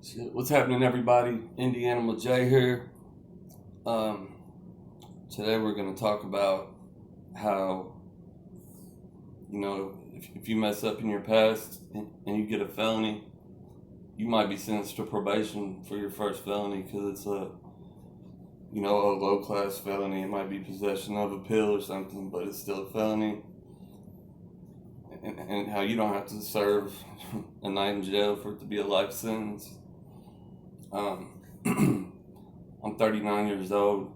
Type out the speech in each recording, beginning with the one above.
Shit, what's happening, everybody? Indianamalj here. Um, Today we're going to talk about how, if you mess up in your past and you get a felony, you might be sentenced to probation for your first felony because it's a low class felony. It might be possession of a pill or something, but it's still a felony. And how you don't have to serve a night in jail for it to be a life sentence. Um, I'm 39 years old.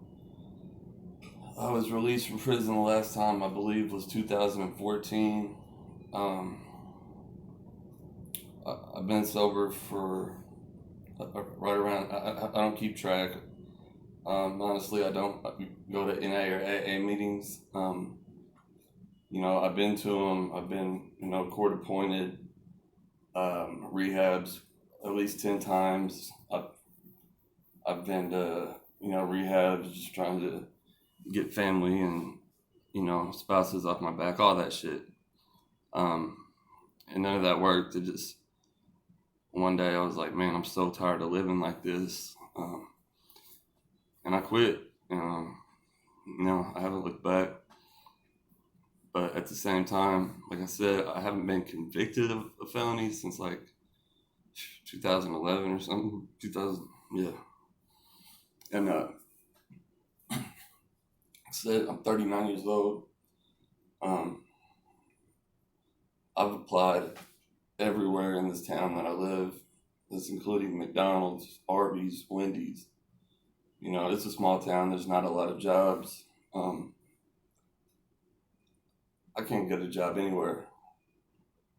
I was released from prison the last time, I believe, was 2014. Um, I've been sober for right around, I don't keep track. Honestly, I don't go to NA or AA meetings. I've been to them. I've been, court appointed, rehabs at least 10 times. I've been to, rehabs just trying to get family and spouses off my back, all that shit. Um, and none of that worked. It just one day I was like, man, I'm so tired of living like this, and I quit. I haven't looked back, but at the same time, like I said, I haven't been convicted of a felony since like 2011 or something. 2000, yeah. And I said I'm 39 years old. Um, I've applied everywhere in this town that I live. That's including McDonald's, Arby's, Wendy's. It's a small town. There's not a lot of jobs. I can't get a job anywhere.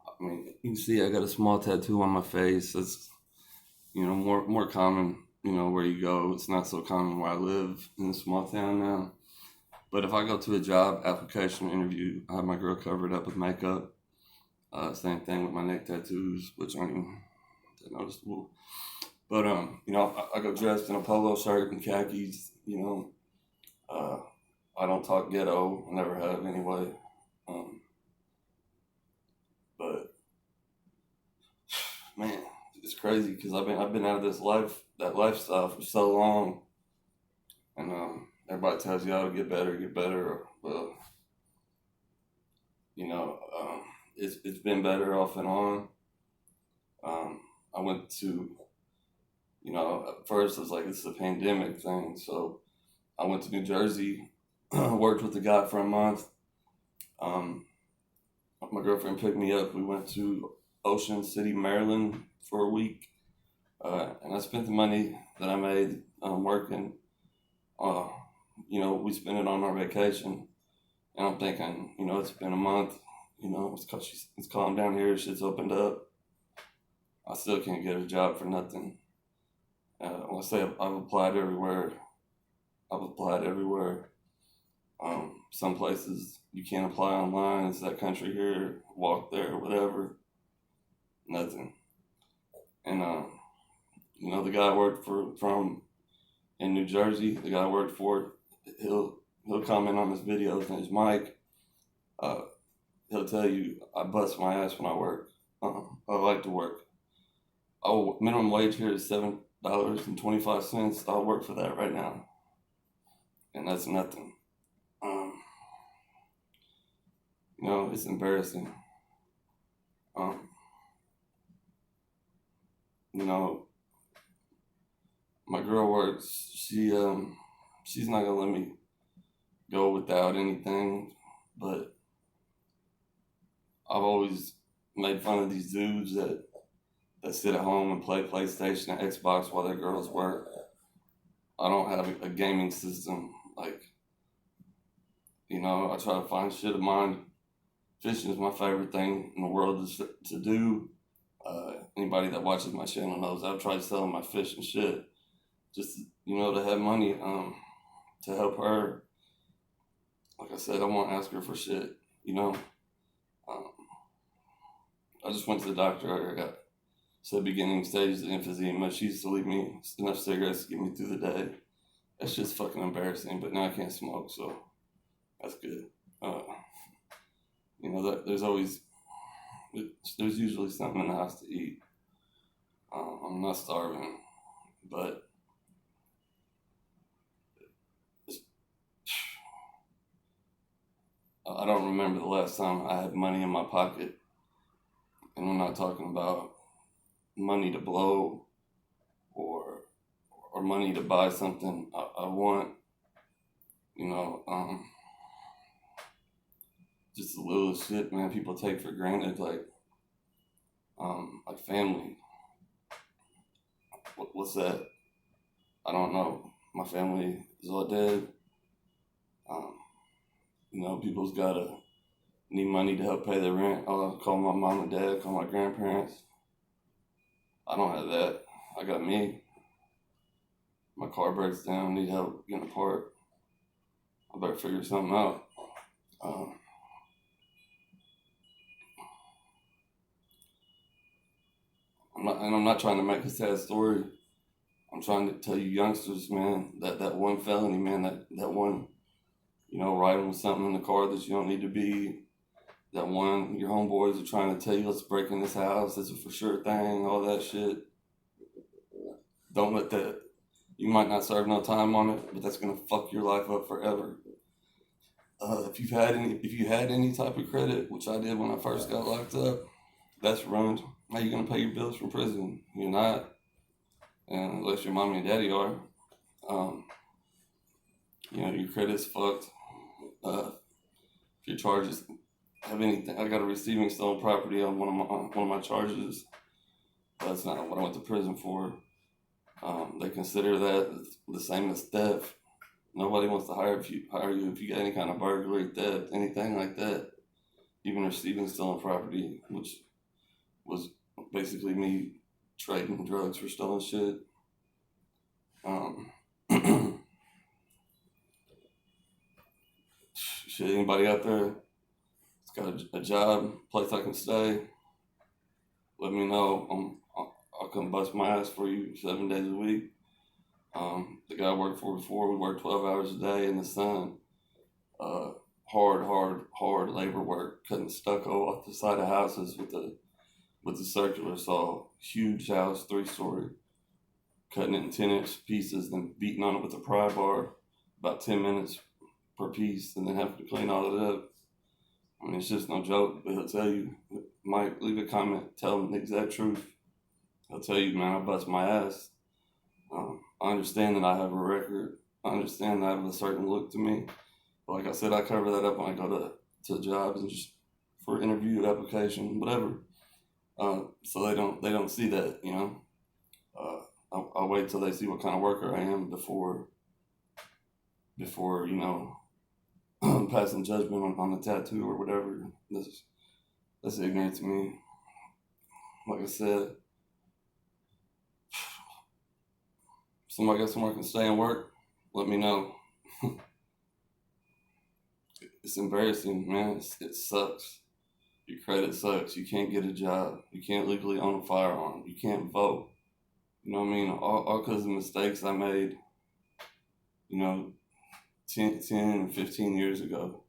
I mean, you can see I got a small tattoo on my face. That's more common. Where you go. It's not so common where I live in a small town now. But if I go to a job application interview, I have my girl covered up with makeup. Same thing with my neck tattoos, which aren't even that noticeable. But I go dressed in a polo shirt and khakis. Uh, I don't talk ghetto. I never have anyway. But man, it's crazy because I've been out of that lifestyle for so long, and everybody tells you, "Oh, get better, get better." Well, it's been better off and on. I went to at first it was like it's a pandemic thing, so I went to New Jersey, worked with the guy for a month. Um, my girlfriend picked me up. We went to Ocean City, Maryland for a week, and I spent the money that I made working. Uh, we spent it on our vacation, and I'm thinking, it's been a month. It's calmed down here. Shit's opened up. I still can't get a job for nothing. When I say I've applied everywhere, I've applied everywhere. Some places you can't apply online. It's that country here. Walk there, whatever. Nothing. And the guy I worked from in New Jersey. The guy I worked for, he'll comment on his videos and his mic. Uh, he'll tell you I bust my ass when I work. I like to work. Oh, minimum wage here is $7.25. I'll work for that right now, and that's nothing. Um, it's embarrassing. Um, you know, my girl works. She's not gonna let me go without anything. But I've always made fun of these dudes that sit at home and play PlayStation and Xbox while their girls work. I don't have a gaming system. Like, I try to find shit of mine. Fishing is my favorite thing in the world to do. Anybody that watches my channel knows I've tried selling my fish and shit just to have money to help her. Like I said, I won't ask her for shit. Um, I just went to the doctor. I got beginning stages of emphysema. She used to leave me enough cigarettes to get me through the day. That's just fucking embarrassing. But now I can't smoke, so that's good. That there's usually something in the house to eat. I'm not starving, but I don't remember the last time I had money in my pocket, and I'm not talking about money to blow or money to buy something I want. You know, just the little shit, man. People take for granted, like family. What's that? I don't know. My family is all dead. Um, people's gotta need money to help pay their rent. Oh, call my mom and dad, call my grandparents. I don't have that. I got me. My car breaks down, need help getting a part. I better figure something out. Um, I'm not trying to make a sad story. I'm trying to tell you youngsters, man, that one felony, man, that one, riding with something in the car that you don't need to be. That one, your homeboys are trying to tell you, let's break in this house. It's a for sure thing, all that shit. Don't let that, you might not serve no time on it, but that's going to fuck your life up forever. If you had any type of credit, which I did when I first got locked up, that's ruined. How you going to pay your bills from prison? You're not, and unless your mommy and daddy are. Um, your credit's fucked. If your charges have anything, I got a receiving stolen property on one of my charges. That's not what I went to prison for. They consider that the same as theft. Nobody wants to hire you if you got any kind of burglary, theft, anything like that. Even receiving stolen property, which was basically me trading drugs for stolen shit. Shit, anybody out there that's got a job, place I can stay, let me know. I'll come bust my ass for you 7 days a week. The guy I worked for before, we worked 12 hours a day in the sun. Hard labor work, cutting stucco off the side of houses with the circular saw. Huge house, 3-story, cutting it in 10-inch pieces, then beating on it with a pry bar, about 10 minutes per piece, and then having to clean all it up. I mean, it's just no joke, but he'll tell you. Mike, leave a comment, tell him the exact truth. He'll tell you, man, I bust my ass. I understand that I have a record. I understand that I have a certain look to me. But like I said, I cover that up when I go to jobs and just for interview, application, whatever. So they don't see that, I'll wait till they see what kind of worker I am before passing judgment on the tattoo or whatever. That's ignorant to me. Like I said, somebody got somewhere can stay and work, let me know. It's embarrassing, man. It sucks. Your credit sucks. You can't get a job. You can't legally own a firearm. You can't vote. You know what I mean? All because of mistakes I made, 10 and 15 years ago.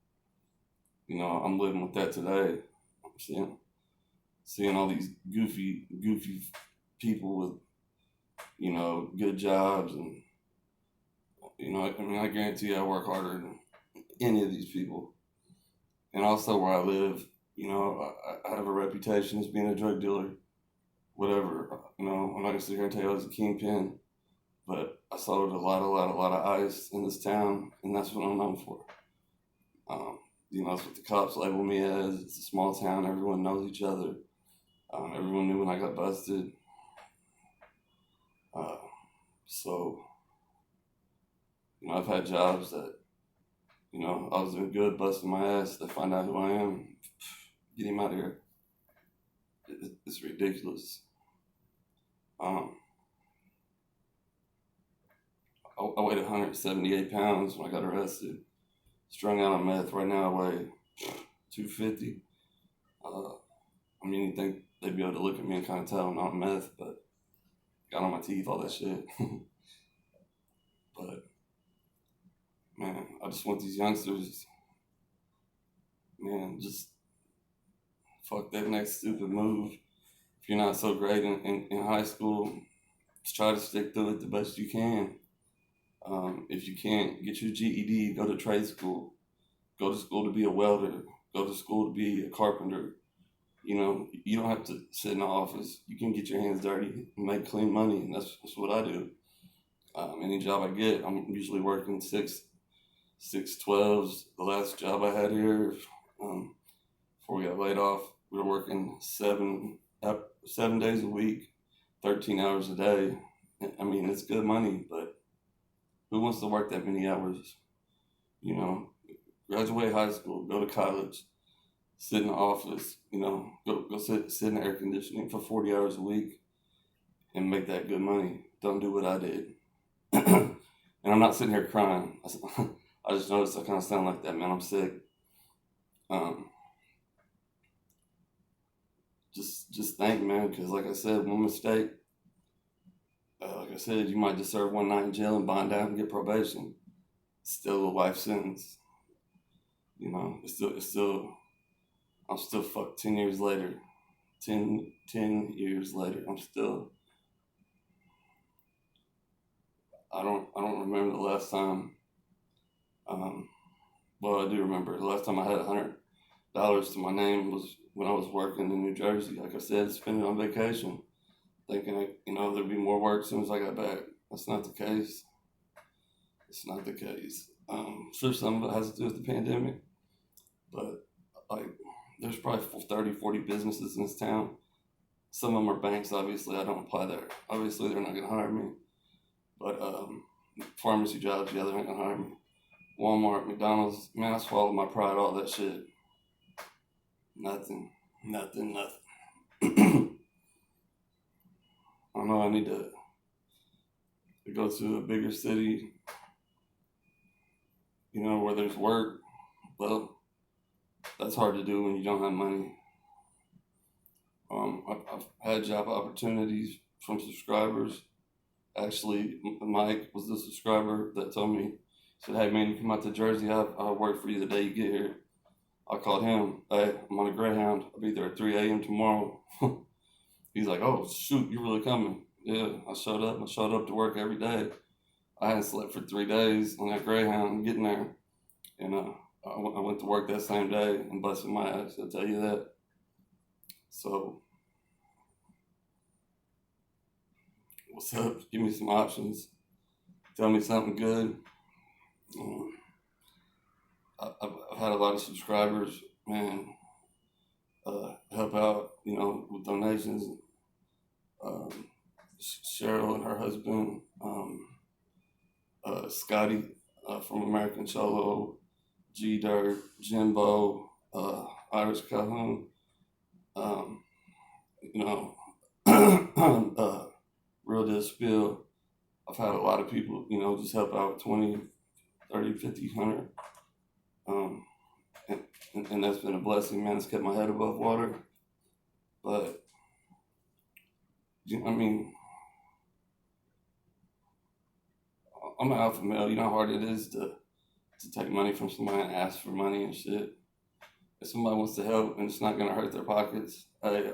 I'm living with that today. I'm seeing all these goofy people with, good jobs. And, I guarantee you I work harder than any of these people. And also where I live, I have a reputation as being a drug dealer, whatever. I'm not going to sit here and tell you I was a kingpin, but I sold a lot of ice in this town, and that's what I'm known for. That's what the cops label me as. It's a small town. Everyone knows each other. Everyone knew when I got busted. So, I've had jobs that, I was doing good, busting my ass. They find out who I am. Get him out of here. It's ridiculous. I weighed 178 pounds when I got arrested. Strung out on meth. Right now I weigh 250. You think they'd be able to look at me and kind of tell I'm not meth, but got on my teeth, all that shit. But, man, I just want these youngsters, man, just fuck that next stupid move. if you're not so great in high school, just try to stick through it the best you can. If you can't get your GED, go to trade school. Go to school to be a welder. Go to school to be a carpenter. You know, you don't have to sit in the office. You can get your hands dirty and make clean money, and that's what I do. Any job I get, I'm usually working 6 12s. The last job I had here, before we got laid off, we were working 7 days a week, 13 hours a day. I mean, it's good money, but who wants to work that many hours? You know, graduate high school, go to college, sit in the office, go sit in the air conditioning for 40 hours a week and make that good money. Don't do what I did. And I'm not sitting here crying. I just noticed I kind of sound like that, man. I'm sick. Um, just think, man, because like I said, one mistake, like I said, you might just serve one night in jail and bond out and get probation. It's still a life sentence. It's still, I'm still fucked 10 years later. 10 years later, I don't remember the last time, well, I do remember the last time I had $100 to my name was when I was working in New Jersey. Like I said, spending on vacation, thinking, there'd be more work as soon as I got back. That's not the case. It's not the case. Sure, some of it has to do with the pandemic, but like, there's probably 30, 40 businesses in this town. Some of them are banks, obviously. I don't apply there. Obviously, they're not going to hire me. But pharmacy jobs, yeah, they're not going to hire me. Walmart, McDonald's, man, I swallowed my pride, all that shit. Nothing. I know I need to go to a bigger city, where there's work. Well, that's hard to do when you don't have money. I've had job opportunities from subscribers. Actually, Mike was the subscriber that told me, said, "Hey man, you come out to Jersey, I'll work for you the day you get here." I called him, "Hey, I'm on a Greyhound, I'll be there at 3 a.m. tomorrow." He's like, "Oh shoot, you really coming?" Yeah, I showed up to work every day. I hadn't slept for 3 days on that Greyhound getting there. And I went to work that same day and busted my ass, I'll tell you that. So, what's up? Give me some options. Tell me something good. I've had a lot of subscribers, man, help out, with donations. Cheryl and her husband, Scotty from American Cholo, G Dirt, Jimbo, Irish Calhoun, you know, Real Deal Spill. I've had a lot of people, just help out with 20, 30, 50, 100. And that's been a blessing, man. It's kept my head above water. But, I mean, I'm an alpha male. You know how hard it is to take money from somebody and ask for money and shit. If somebody wants to help and it's not going to hurt their pockets, I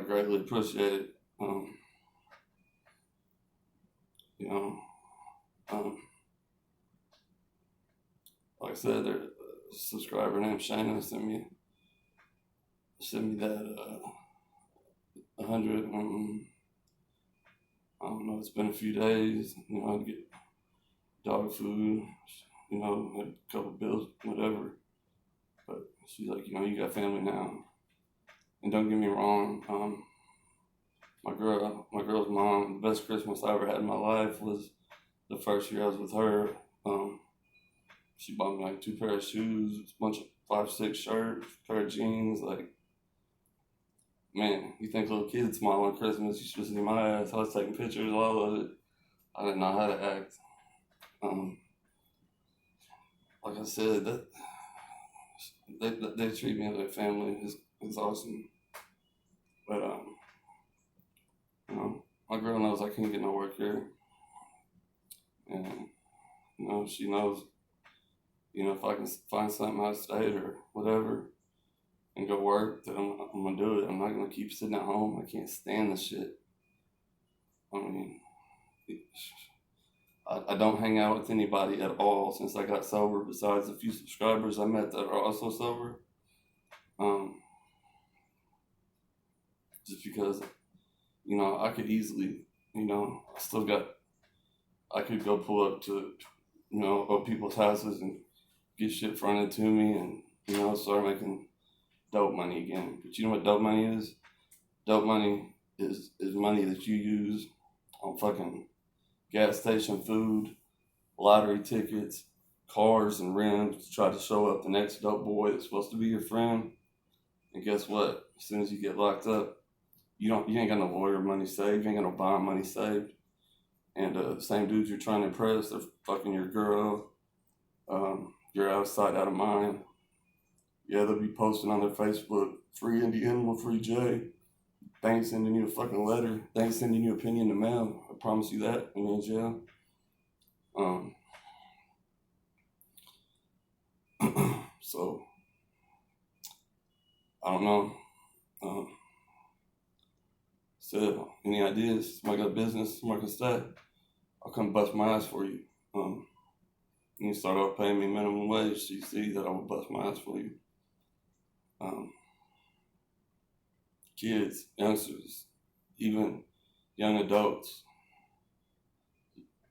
greatly appreciate it. Like I said, there's a subscriber named Shana sent me that 100. I don't know. It's been a few days. I get dog food. Had a couple bills, whatever. But she's like, you got family now. And don't get me wrong. My girl's mom, the best Christmas I ever had in my life was the first year I was with her. She bought me like 2 pair of shoes, a bunch of 5, 6 shirts, pair of jeans. Like, man, you think little kids smile on Christmas? You should see my ass. I was taking pictures, all of it. I didn't know how to act. Like I said, that they treat me like family. It's awesome. But my girl knows I can't get no work here, and she knows, if I can find something out of state or whatever, and go work, then I'm gonna do it. I'm not gonna keep sitting at home. I can't stand this shit. I mean, I don't hang out with anybody at all since I got sober, besides a few subscribers I met that are also sober. Just because, I could easily, I could go pull up to, old people's houses and get shit fronted to me and, start making dope money again. But you know what dope money is? Dope money is money that you use on fucking gas station food, lottery tickets, cars, and rims to try to show up the next dope boy that's supposed to be your friend. And guess what? As soon as you get locked up, you ain't got no lawyer money saved, you ain't got no bond money saved. And the same dudes you're trying to impress, they're fucking your girl. You're out of sight, out of mind. Yeah, they'll be posting on their Facebook, free Indianamalj, free J. They ain't sending you a fucking letter. They ain't sending you a penny in the mail. I promise you that when you're in jail. So, I don't know. So, any ideas? Somebody got a business? Somebody can stay? I'll come bust my ass for you. You start off paying me minimum wage so you see that I will bust my ass for you. Kids, youngsters, even young adults,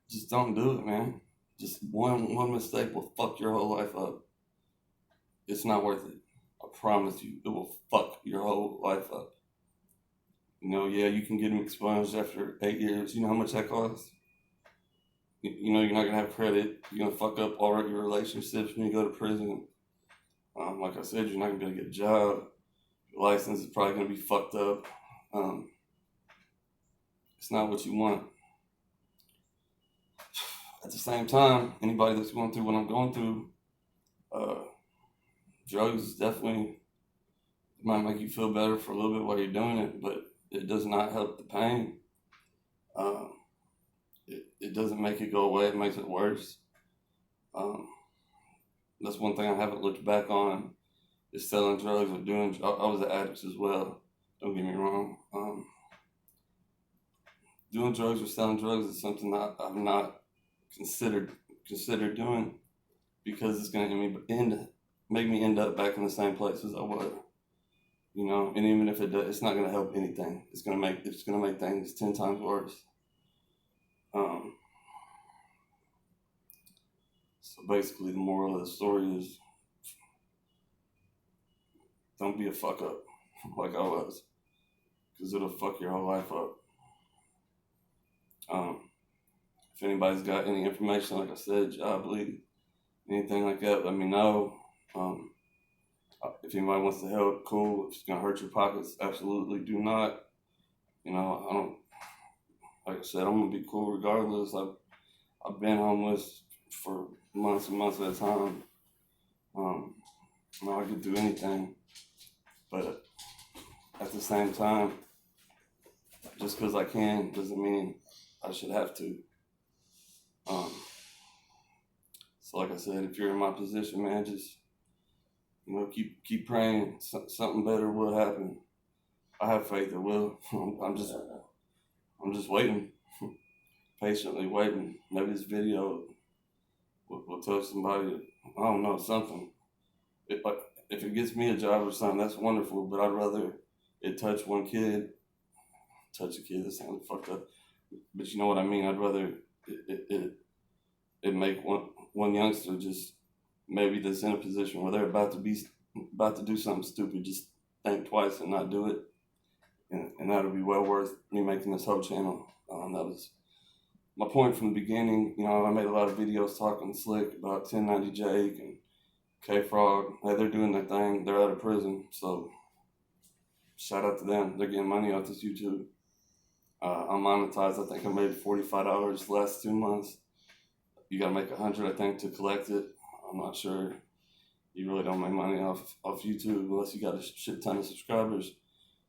just don't do it, man. Just one mistake will fuck your whole life up. It's not worth it. I promise you, it will fuck your whole life up. Yeah, you can get them expunged after 8 years. You know how much that costs? You're not going to have credit. You're going to fuck up all of your relationships when you go to prison. Like I said, you're not going to be able to get a job. Your license is probably going to be fucked up. It's not what you want. At the same time, anybody that's going through what I'm going through, drugs definitely might make you feel better for a little bit while you're doing it, but it does not help the pain. It doesn't make it go away. It makes it worse. That's one thing I haven't looked back on is selling drugs or doing. I was an addict as well. Don't get me wrong. Doing drugs or selling drugs is something that I've not considered doing because it's going to make me end up back in the same place as I was. And even if it does, it's not going to help anything. It's going to make things 10 times worse. So basically, the moral of the story is don't be a fuck up like I was, because it'll fuck your whole life up. If anybody's got any information, like I said, job lead, anything like that, let me know. If anybody wants to help, cool. If it's gonna hurt your pockets, absolutely do not. I don't. Like I said, I'm gonna be cool regardless. I've been homeless for months and months at a time. I could do anything, but at the same time, just because I can doesn't mean I should have to. So like I said, if you're in my position, man, just keep praying. Something better will happen. I have faith it will. I'm just waiting, patiently waiting. Maybe this video will touch somebody. I don't know, something. If it gets me a job or something, that's wonderful. But I'd rather it touch one kid. Touch a kid, that sounded fucked up. But you know what I mean. I'd rather it make one youngster just maybe that's in a position where they're about to do something stupid, just think twice and not do it. And that'll be well worth me making this whole channel. That was my point from the beginning. I made a lot of videos talking slick about 1090 Jake and K-Frog. Hey, they're doing their thing. They're out of prison. So shout out to them. They're getting money off this YouTube. I'm monetized. I think I made $45 the last 2 months. You gotta make $100, I think, to collect it. I'm not sure. You really don't make money off YouTube unless you got a shit ton of subscribers,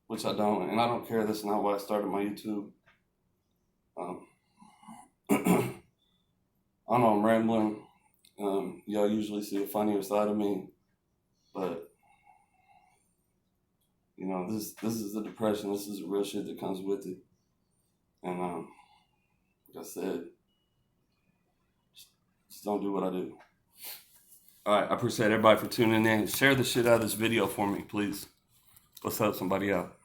which I don't, and I don't care. That's not why I started my YouTube. I know I'm rambling. Y'all usually see a funnier side of me, but You know, this is the depression. This is the real shit that comes with it. And like I said, just don't do what I do. All right, I appreciate everybody for tuning in. Share the shit out of this video for me, please. Let's help somebody out.